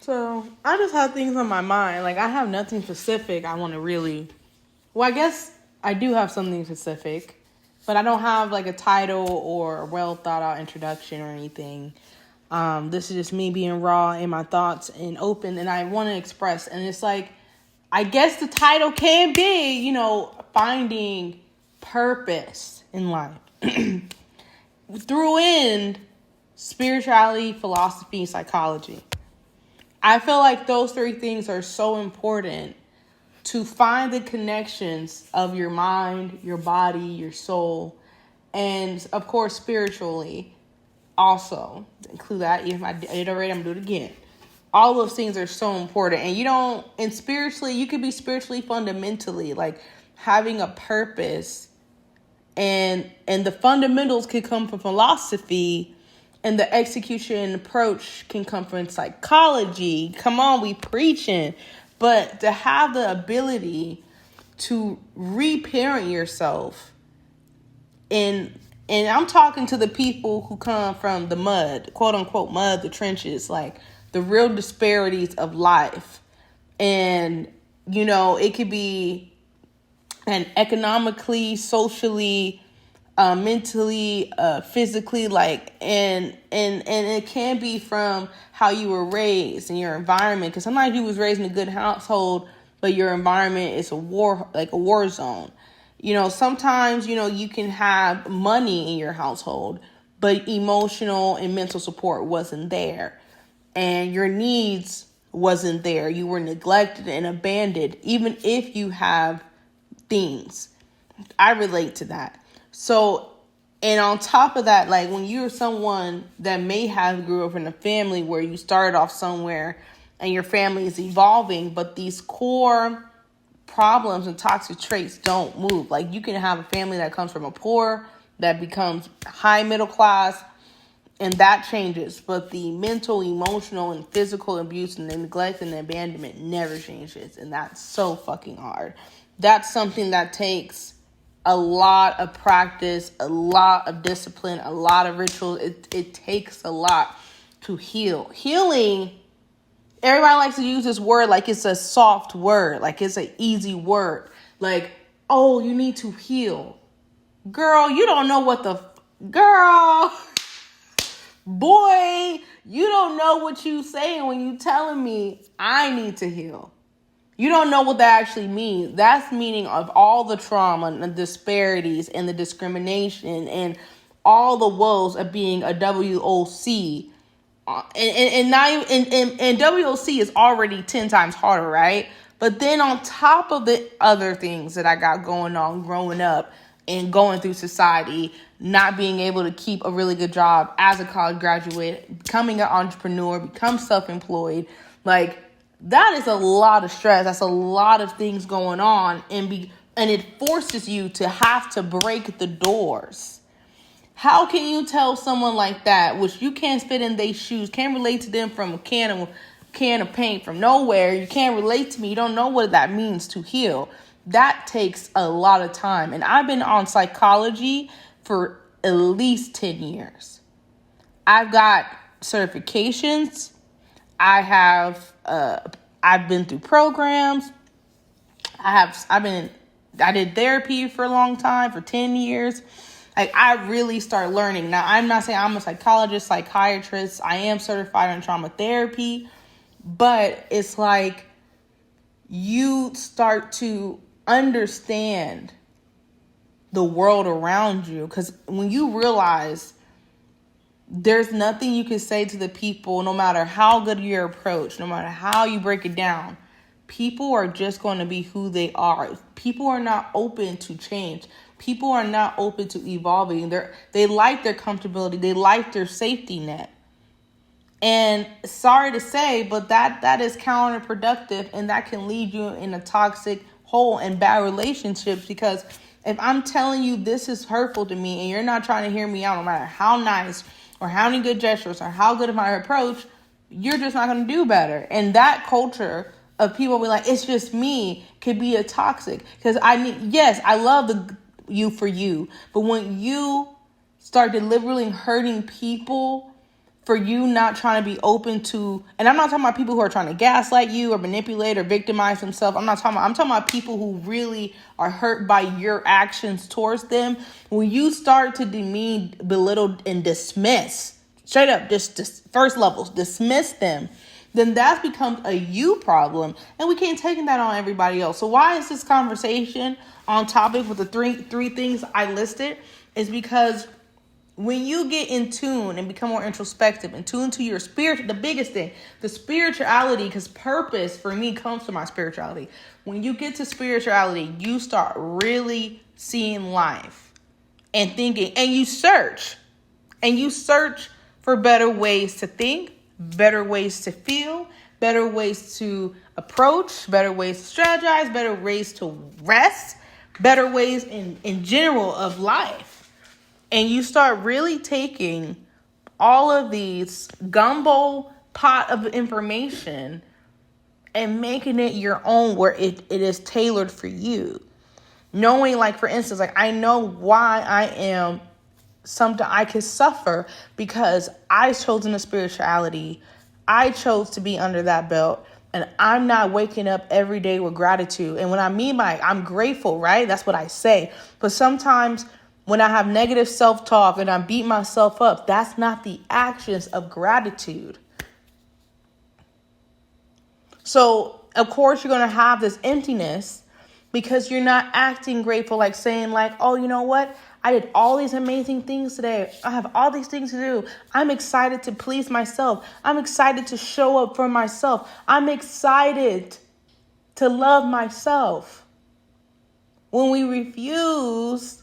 So I just have things on my mind. Like, I have nothing specific I want to really. Well, I guess I do have something specific, but I don't have like a title or a well thought out introduction or anything. This is just me being raw in my thoughts and open, and I want to express. And it's like, I guess the title can be, finding purpose in life. Through in spirituality, philosophy, psychology. I feel like those three things are so important to find the connections of your mind, your body, your soul, and of course spiritually also. Include that. If I did it already, I'm gonna do it again. All those things are so important. And spiritually, you could be spiritually fundamentally, like having a purpose, and the fundamentals could come from philosophy, and the execution approach can come from psychology. Come on, we preaching. But to have the ability to reparent yourself, and I'm talking to the people who come from the mud, quote unquote mud, the trenches, like the real disparities of life. And, it could be an economically, socially, mentally, physically, and it can be from how you were raised in your environment. Because sometimes you was raised in a good household, but your environment is a war zone. Sometimes, you can have money in your household, but emotional and mental support wasn't there, and your needs wasn't there. You were neglected and abandoned, even if you have things. I relate to that. So, and on top of that, like when you're someone that may have grew up in a family where you started off somewhere and your family is evolving, but these core problems and toxic traits don't move. Like you can have a family that comes from a poor, that becomes high middle class, and that changes. But the mental, emotional, and physical abuse and the neglect and the abandonment never changes. And that's so fucking hard. That's something that takes a lot of practice, a lot of discipline, a lot of rituals. It takes a lot to heal. Healing, everybody likes to use this word like it's a soft word, like it's an easy word. Like, oh, you need to heal. Girl, you don't know what girl, boy, you don't know what you saying when you telling me I need to heal. You don't know what that actually means. That's meaning of all the trauma and the disparities and the discrimination and all the woes of being a WOC. And WOC is already 10 times harder, right? But then on top of the other things that I got going on growing up and going through society, not being able to keep a really good job as a college graduate, becoming an entrepreneur, become self-employed, like that is a lot of stress. That's a lot of things going on, and it forces you to have to break the doors. How can you tell someone like that, which you can't fit in their shoes, can't relate to them from a can of paint from nowhere? You can't relate to me. You don't know what that means to heal. That takes a lot of time. And I've been on psychology for at least 10 years. I've got certifications. I've been through programs. I did therapy for a long time, for 10 years. Like I really start learning. Now, I'm not saying I'm a psychologist, psychiatrist. I am certified in trauma therapy, but it's like you start to understand the world around you. Because when you realize there's nothing you can say to the people, no matter how good your approach, no matter how you break it down, people are just going to be who they are. People are not open to change. People are not open to evolving. They like their comfortability. They like their safety net. And sorry to say, but that is counterproductive, and that can lead you in a toxic hole and bad relationships. Because if I'm telling you this is hurtful to me and you're not trying to hear me out, no matter how nice or how many good gestures or how good of my approach, you're just not going to do better. And that culture of people be like, it's just me, could be a toxic. Because I love you for you. But when you start deliberately hurting people for you not trying to be open to, and I'm not talking about people who are trying to gaslight you or manipulate or victimize themselves. I'm talking about people who really are hurt by your actions towards them. When you start to demean, belittle, and dismiss, straight up, just first levels, dismiss them, then that's becomes a you problem. And we can't take that on everybody else. So why is this conversation on topic with the three things I listed? Is because when you get in tune and become more introspective and tune to your spirit, the biggest thing, the spirituality, because purpose for me comes from my spirituality. When you get to spirituality, you start really seeing life and thinking, and you search for better ways to think, better ways to feel, better ways to approach, better ways to strategize, better ways to rest, better ways in general of life. And you start really taking all of these gumbo pot of information and making it your own, where it is tailored for you. Knowing, like, for instance, like, I know why I am something I can suffer because I chosen a spirituality. I chose to be under that belt. And I'm not waking up every day with gratitude. And when I mean by I'm grateful, right? That's what I say. But sometimes when I have negative self-talk and I beat myself up, that's not the actions of gratitude. So, of course, you're going to have this emptiness because you're not acting grateful, like saying like, oh, you know what? I did all these amazing things today. I have all these things to do. I'm excited to please myself. I'm excited to show up for myself. I'm excited to love myself. When we refuse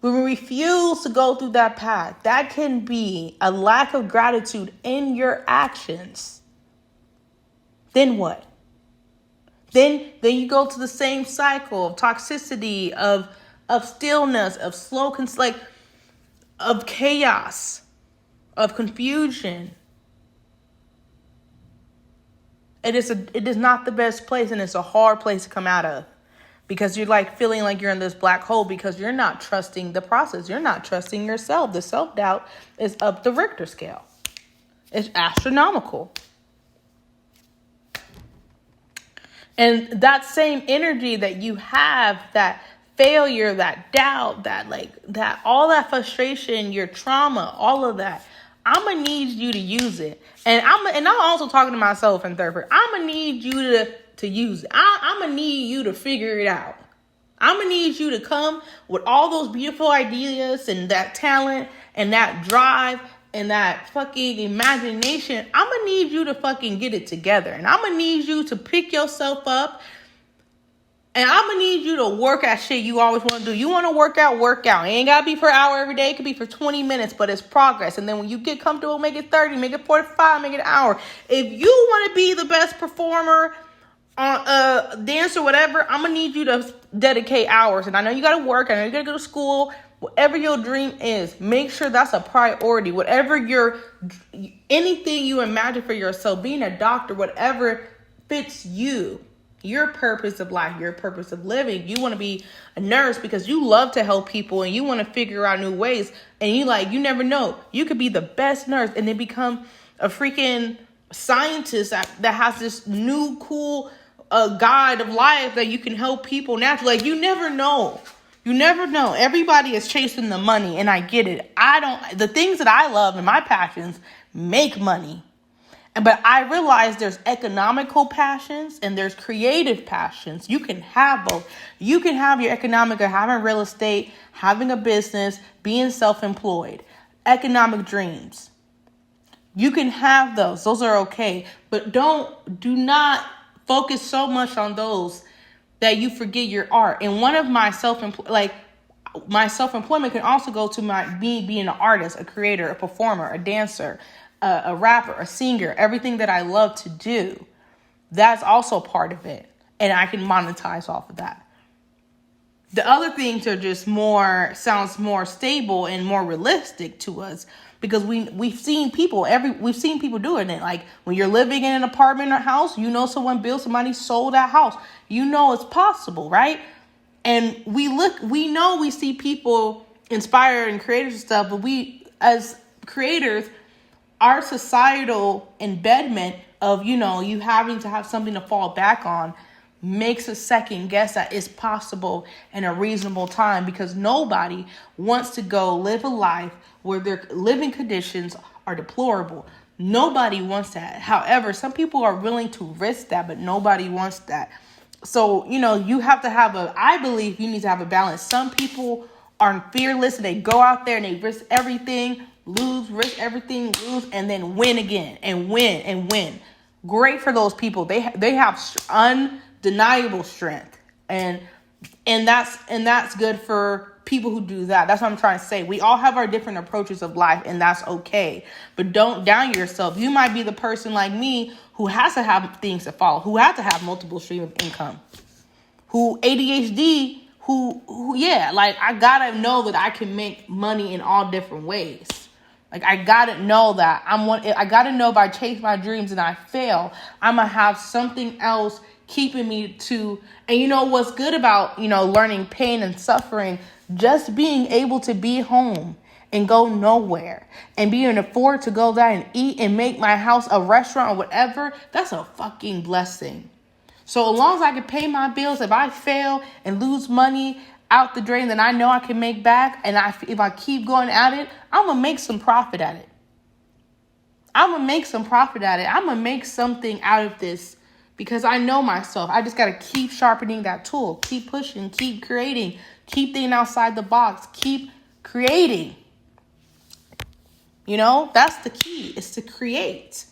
to go through that path, that can be a lack of gratitude in your actions. Then what? Then you go to the same cycle of toxicity, of stillness, of slow, of chaos, of confusion. It is not the best place, and it's a hard place to come out of. Because you're like feeling like you're in this black hole because you're not trusting the process. You're not trusting yourself. The self-doubt is up the Richter scale. It's astronomical. And that same energy that you have, that failure, that doubt, that all that frustration, your trauma, all of that, I'm going to need you to use it. And I'm also talking to myself in third person. I'm going to need you to use it. I'm going to need you to figure it out. I'm going to need you to come with all those beautiful ideas and that talent and that drive and that fucking imagination. I'm going to need you to fucking get it together. And I'm going to need you to pick yourself up. And I'm going to need you to work at shit you always want to do. You want to work out. It ain't got to be for an hour every day. It could be for 20 minutes, but it's progress. And then when you get comfortable, make it 30, make it 45, make it an hour. If you want to be the best performer, dance or whatever, I'm going to need you to dedicate hours. And I know you got to work. I know you got to go to school. Whatever your dream is, make sure that's a priority. Anything you imagine for yourself, being a doctor, whatever fits you. Your purpose of life, your purpose of living. You want to be a nurse because you love to help people and you want to figure out new ways. And you never know. You could be the best nurse and then become a freaking scientist that has this new cool guide of life that you can help people naturally. Like, you never know. You never know. Everybody is chasing the money, and I get it. The things that I love and my passions make money. But I realize there's economical passions and there's creative passions. You can have both. You can have your economic, or having real estate, having a business, being self-employed, economic dreams. You can have those. Those are okay. But do not focus so much on those that you forget your art. And one of my my self-employment can also go to me being an artist, a creator, a performer, a dancer, a rapper, a singer, everything that I love to do. That's also part of it. And I can monetize off of that. The other things are just sounds more stable and more realistic to us because we've seen people doing it. Like when you're living in an apartment or house, somebody sold that house. It's possible, right? And we see people inspired and creators and stuff, but we as creators, our societal embedment of, you having to have something to fall back on makes us second guess that it's possible in a reasonable time, because nobody wants to go live a life where their living conditions are deplorable. Nobody wants that. However, some people are willing to risk that, but nobody wants that. So, you have to I believe you need to have a balance. Some people are fearless and they go out there and they risk everything, risk everything, lose, and then win again and win and win. Great for those people. They have undeniable strength, and that's good for people who do that. That's what I'm trying to say. We all have our different approaches of life, and that's okay. But don't down yourself. You might be the person like me who has to have things to follow, who has to have multiple streams of income, who ADHD, I gotta know that I can make money in all different ways. Like, I gotta know that I gotta know if I chase my dreams and I fail, I'm gonna have something else keeping me to. And what's good about, learning pain and suffering, just being able to be home and go nowhere and being able to afford to go there and eat and make my house a restaurant or whatever, that's a fucking blessing. So as long as I can pay my bills, if I fail and lose money out the drain, then I know I can make back. And if I keep going at it, I'm going to make some profit at it. I'm going to make something out of this, because I know myself. I just got to keep sharpening that tool, keep pushing, keep creating, keep thinking outside the box, keep creating. That's the key, is to create.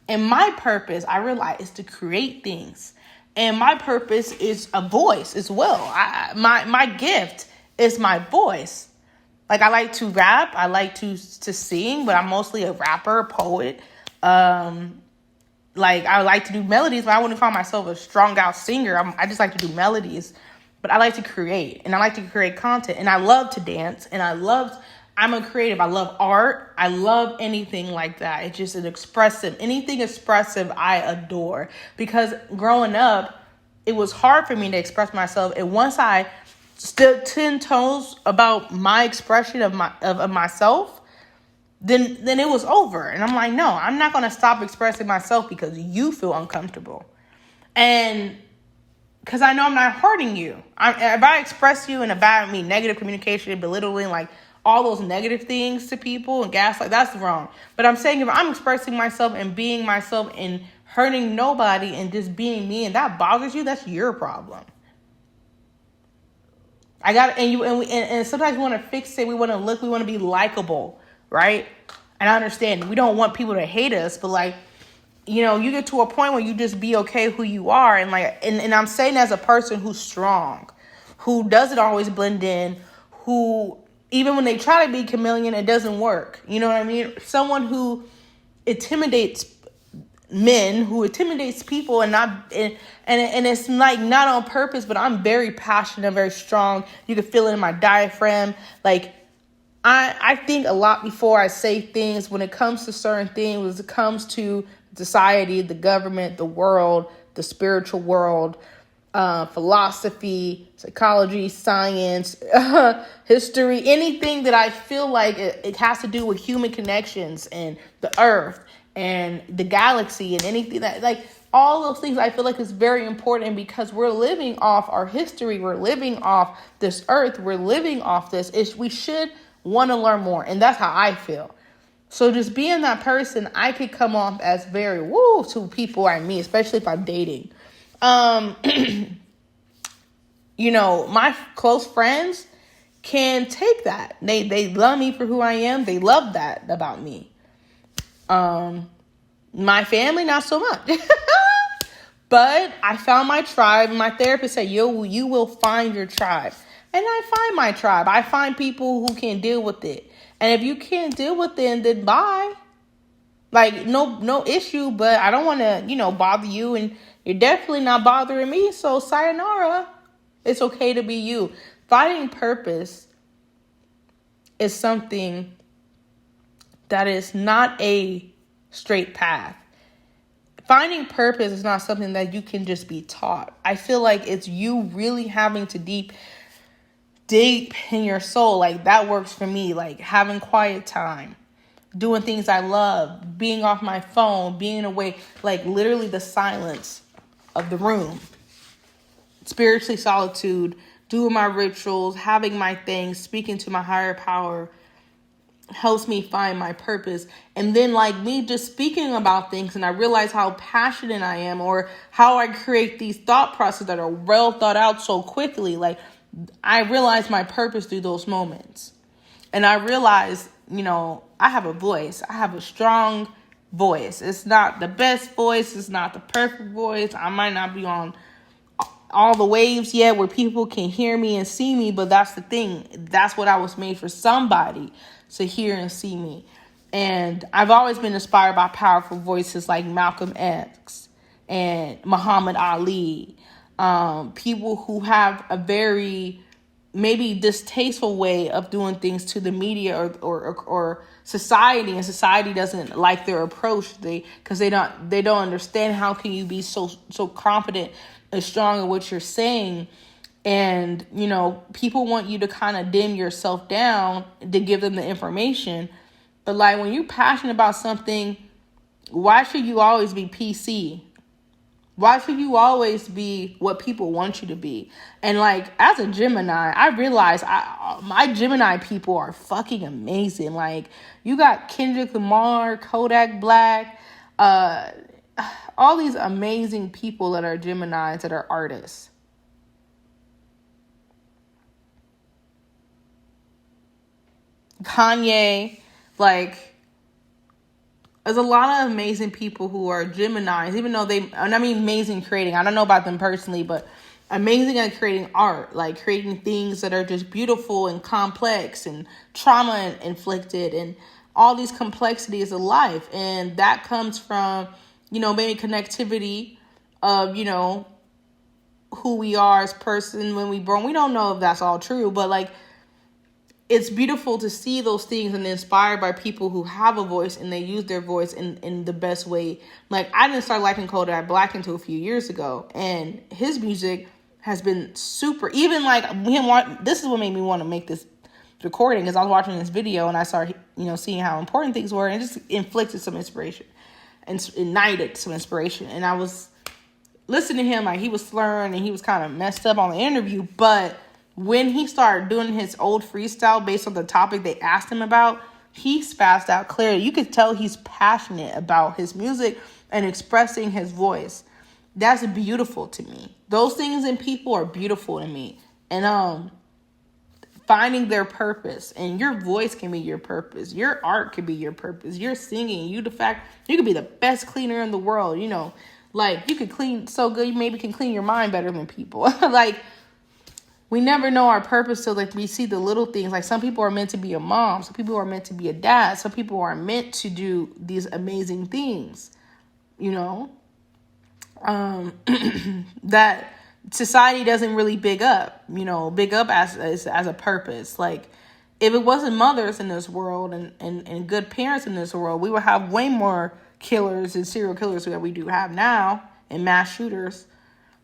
And my purpose, I realize, is to create things. And my purpose is a voice as well. My gift is my voice. Like, I like to rap. I like to sing, but I'm mostly a rapper, a poet. I like to do melodies, but I wouldn't call myself a strong out singer. I just like to do melodies. But I like to create, and I like to create content. And I love to dance, and I'm a creative. I love art. I love anything like that. It's just anything expressive I adore. Because growing up, it was hard for me to express myself. And once I stood 10 toes about my expression of myself, then it was over. And I'm like, no, I'm not going to stop expressing myself because you feel uncomfortable. And because I know I'm not hurting you. If I express you in negative communication, belittling, like all those negative things to people and gaslight, that's wrong. But I'm saying, if I'm expressing myself and being myself and hurting nobody and just being me, and that bothers you, that's your problem. And sometimes we want to fix it. We want to be likable, right? And I understand we don't want people to hate us, but you get to a point where you just be okay who you are. And I'm saying, as a person who's strong, who doesn't always blend in, who, even when they try to be chameleon, it doesn't work. You know what I mean? Someone who intimidates men, who intimidates people, and it's like not on purpose, but I'm very passionate, very strong. You can feel it in my diaphragm. Like, I think a lot before I say things when it comes to certain things, when it comes to society, the government, the world, the spiritual world, philosophy, psychology, science, history, anything that I feel like it has to do with human connections and the earth and the galaxy and anything that, like, all those things I feel like is very important, because we're living off our history. We're living off this earth. We're living off this. We should want to learn more. And that's how I feel. So just being that person, I could come off as very woo to people I meet, especially if I'm dating. My close friends can take that. They love me for who I am. They love that about me. My family, not so much. But I found my tribe. My therapist said, you will find your tribe. And I find my tribe. I find people who can deal with it. And if you can't deal with it, then bye. Like, no issue, but I don't want to, bother you, and you're definitely not bothering me. So sayonara. It's okay to be you. Finding purpose is something that is not a straight path. Finding purpose is not something that you can just be taught. I feel like it's you really having to deep in your soul. Like, that works for me. Like, having quiet time, doing things I love, being off my phone, being away, like literally the silence of the room. Spiritually solitude, doing my rituals, having my things, speaking to my higher power helps me find my purpose. And then like me just speaking about things and I realize how passionate I am or how I create these thought processes that are well thought out so quickly. Like I realize my purpose through those moments. And I realize, I have a voice. I have a strong voice. It's not the best voice. It's not the perfect voice. I might not be on all the waves yet where people can hear me and see me, but that's the thing. That's what I was made for, somebody to hear and see me. And I've always been inspired by powerful voices like Malcolm X and Muhammad Ali. People who have a very maybe distasteful way of doing things to the media or society, and society doesn't like their approach. Because they don't understand how can you be so confident and strong in what you're saying. And, people want you to kind of dim yourself down to give them the information. But like when you're passionate about something, why should you always be PC? Why should you always be what people want you to be? And like as a Gemini, I realize my Gemini people are fucking amazing. Like you got Kendrick Lamar, Kodak Black, all these amazing people that are Geminis that are artists. Kanye, like, there's a lot of amazing people who are Geminis, even though amazing creating. I don't know about them personally, but amazing at creating art, like creating things that are just beautiful and complex and trauma inflicted and all these complexities of life. And that comes from, maybe connectivity of, who we are as person when we born. We don't know if that's all true, but like, it's beautiful to see those things and inspired by people who have a voice and they use their voice in the best way. Like I didn't start liking Kodak Black until a few years ago, and his music has been super. Even like this is what made me want to make this recording, because I was watching this video and I started, seeing how important things were, and it just inflicted some inspiration and ignited some inspiration. And I was listening to him, like he was slurring and he was kind of messed up on the interview, but when he started doing his old freestyle based on the topic they asked him about, he spazzed out clearly. You could tell he's passionate about his music and expressing his voice. That's beautiful to me. Those things in people are beautiful to me. And finding their purpose, and your voice can be your purpose. Your art can be your purpose. Your singing, you could be the best cleaner in the world. Like you could clean so good, you maybe can clean your mind better than people. Like, we never know our purpose till like we see the little things. Like some people are meant to be a mom. Some people are meant to be a dad. Some people are meant to do these amazing things, that society doesn't really big up as a purpose. Like if it wasn't mothers in this world and good parents in this world, we would have way more killers and serial killers that we do have now, and mass shooters.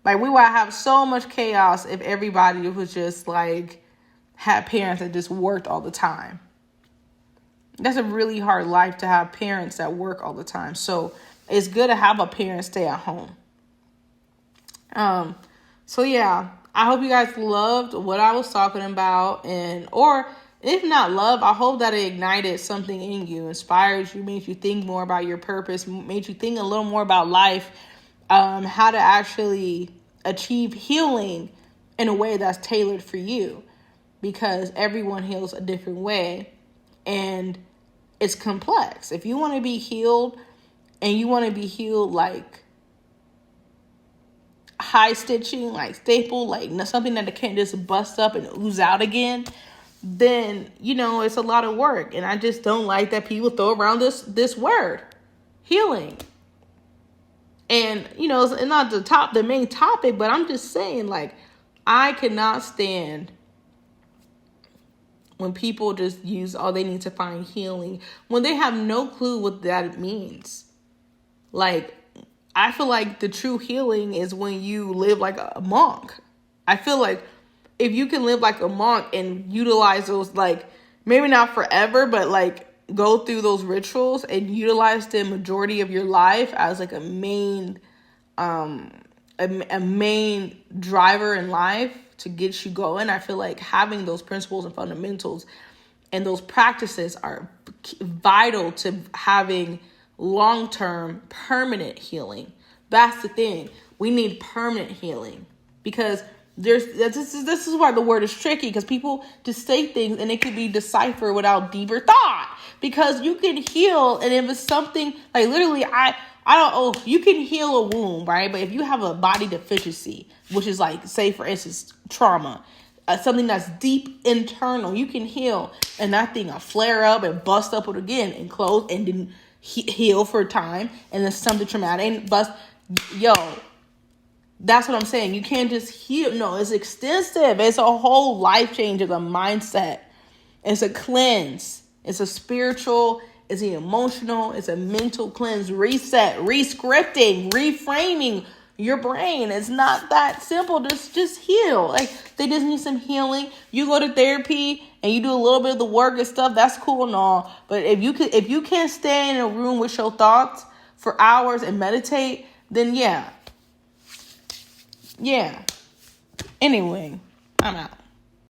Like, we would have so much chaos if everybody was just, like, had parents that just worked all the time. That's a really hard life to have parents that work all the time. So, it's good to have a parent stay at home. So, yeah. I hope you guys loved what I was talking about. Or, if not love, I hope that it ignited something in you, inspired you, made you think more about your purpose, made you think a little more about life. How to actually achieve healing in a way that's tailored for you, because everyone heals a different way and it's complex. If you want to be healed and you want to be healed like high stitching, like staple, like something that can't just bust up and ooze out again, then, it's a lot of work. And I just don't like that people throw around this word, healing. And, it's not the main topic, but I'm just saying, like, I cannot stand when people just use, they need to find healing, when they have no clue what that means. Like, I feel like the true healing is when you live like a monk. I feel like if you can live like a monk and utilize those, like, maybe not forever, but, like, go through those rituals and utilize the majority of your life as like a main driver in life to get you going, I feel like having those principles and fundamentals and those practices are vital to having long-term permanent healing. That's the thing. We need permanent healing, because this is why the word is tricky, because people just say things and it could be deciphered without deeper thought. Because you can heal, and if it's something like literally, I don't know, you can heal a wound, right? But if you have a body deficiency, which is like, say for instance, trauma, something that's deep internal, you can heal, and that thing will flare up and bust up again and close and then heal for a time, and then something traumatic and bust. Yo, that's what I'm saying. You can't just heal. No, it's extensive. It's a whole life change. It's a mindset. It's a cleanse. It's a spiritual. It's an emotional. It's a mental cleanse. Reset, rescripting, reframing your brain. It's not that simple. Just heal. Like, they just need some healing. You go to therapy and you do a little bit of the work and stuff. That's cool and all. But if you can't stay in a room with your thoughts for hours and meditate, then yeah. Anyway, I'm out.